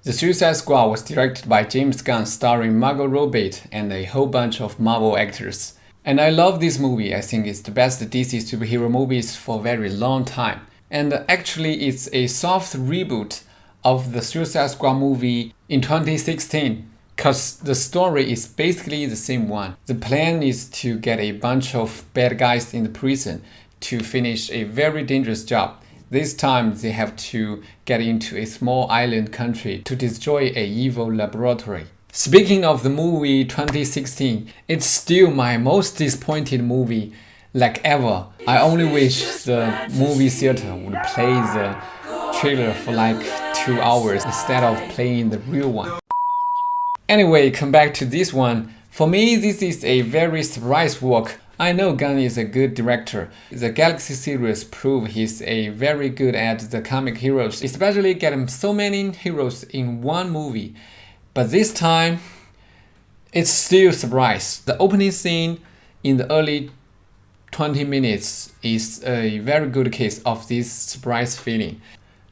The Suicide Squad was directed by James Gunn, starring Margot Robbie and a whole bunch of Marvel actors. And I love this movie. I think it's the best DC superhero movies for a very long time. And actually, it's a soft reboot of the Suicide Squad movie in 2016. Because the story is basically the same one. The plan is to get a bunch of bad guys in the prison to finish a very dangerous job. This time they have to get into a small island country to destroy a evil laboratory. Speaking of the movie 2016, it's still my most disappointed movie like ever. I only wish the movie theater would play the trailer for like 2 hours instead of playing the real one. Anyway, come back to this one. For me, this is a very surprise work. I know Gunn is a good director. The Galaxy series prove he's very good at the comic heroes, especially getting so many heroes in one movie. But this time, it's still a surprise. The opening scene in the early 20 minutes is a very good case of this surprise feeling.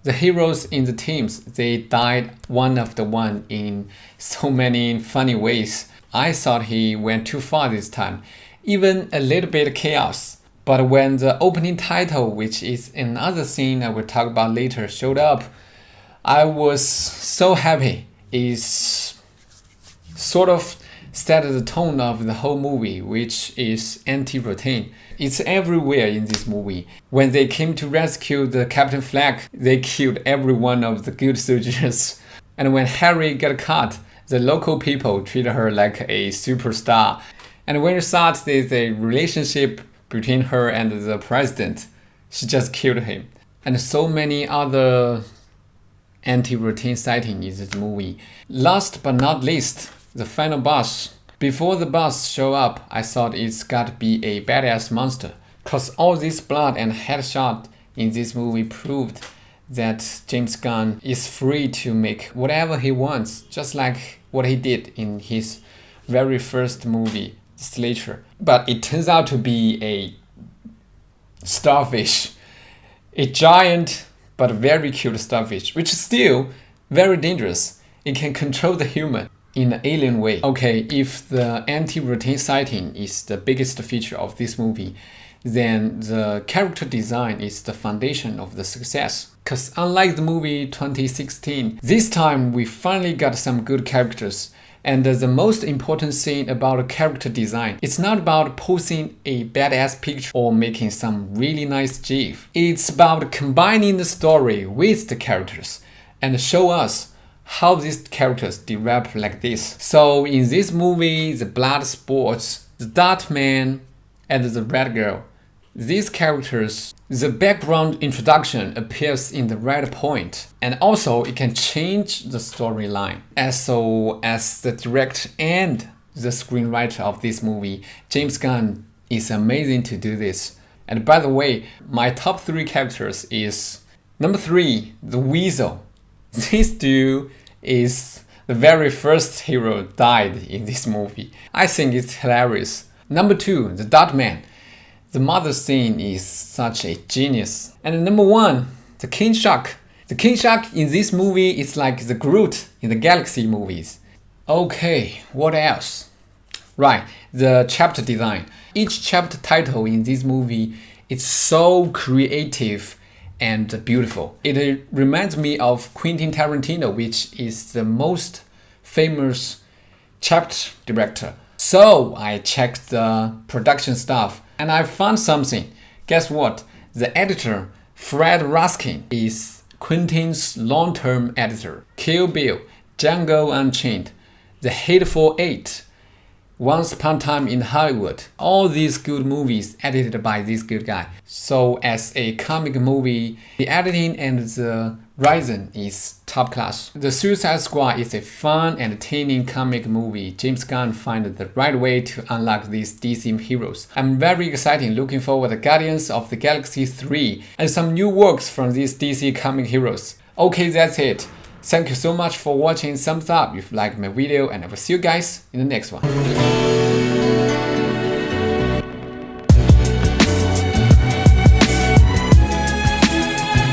The heroes in the teams, they died one after one in so many funny ways. I thought he went too far this time. Even a little bit chaos. But when the opening title, which is another thing I will talk about later, showed up, I was so happy. It's sort of set the tone of the whole movie, which is anti-routine. It's everywhere in this movie. When they came to rescue the Captain Flag, they killed every one of the good soldiers. And when Harry got caught, the local people treated her like a superstar. And when you thought there's a relationship between her and the president, she just killed him. And so many other anti-routine sightings in this movie. Last but not least, the final boss. Before the boss show up, I thought it's gotta be a badass monster. Cause all this blood and headshot in this movie proved that James Gunn is free to make whatever he wants, just like what he did in his very first movie, Slater. But it turns out to be a starfish, a giant but very cute starfish, which is still very dangerous. It can control the human in an alien way. Okay, if the anti-routine sighting is the biggest feature of this movie, then the character design is the foundation of the success. Because unlike the movie 2016, this time we finally got some good characters. And the most important thing about character design, it's not about posting a badass picture or making some really nice gif. It's about combining the story with the characters and show us how these characters develop like this. So in this movie, the blood sports, the Dart Man, and the Red Girl, these characters, the background introduction appears in the right point, and also it can change the storyline. As the director and the screenwriter of this movie, James Gunn is amazing to do this. And by the way, my top 3 characters is number 3, the Weasel. This dude is the very first hero died in this movie. I think it's hilarious. Number 2, the Dart Man. The mother scene is such a genius. And number 1, the King Shark. The King Shark in this movie is like the Groot in the Galaxy movies. Okay, what else? Right, the chapter design. Each chapter title in this movie is so creative and beautiful. It reminds me of Quentin Tarantino, which is the most famous chapter director. So I checked the production stuff and I found something. Guess what? The editor, Fred Raskin, is Quentin's long-term editor. Kill Bill, Django Unchained, The Hateful Eight, Once Upon a Time in Hollywood. All these good movies edited by this good guy. So as a comic movie, the editing and the writing is top class. The Suicide Squad is a fun, entertaining comic movie. James Gunn found the right way to unlock these DC heroes. I'm very excited, looking forward to Guardians of the Galaxy 3 and some new works from these DC comic heroes. Okay, that's it. Thank you so much for watching. Thumbs up if you liked my video, and I will see you guys in the next one.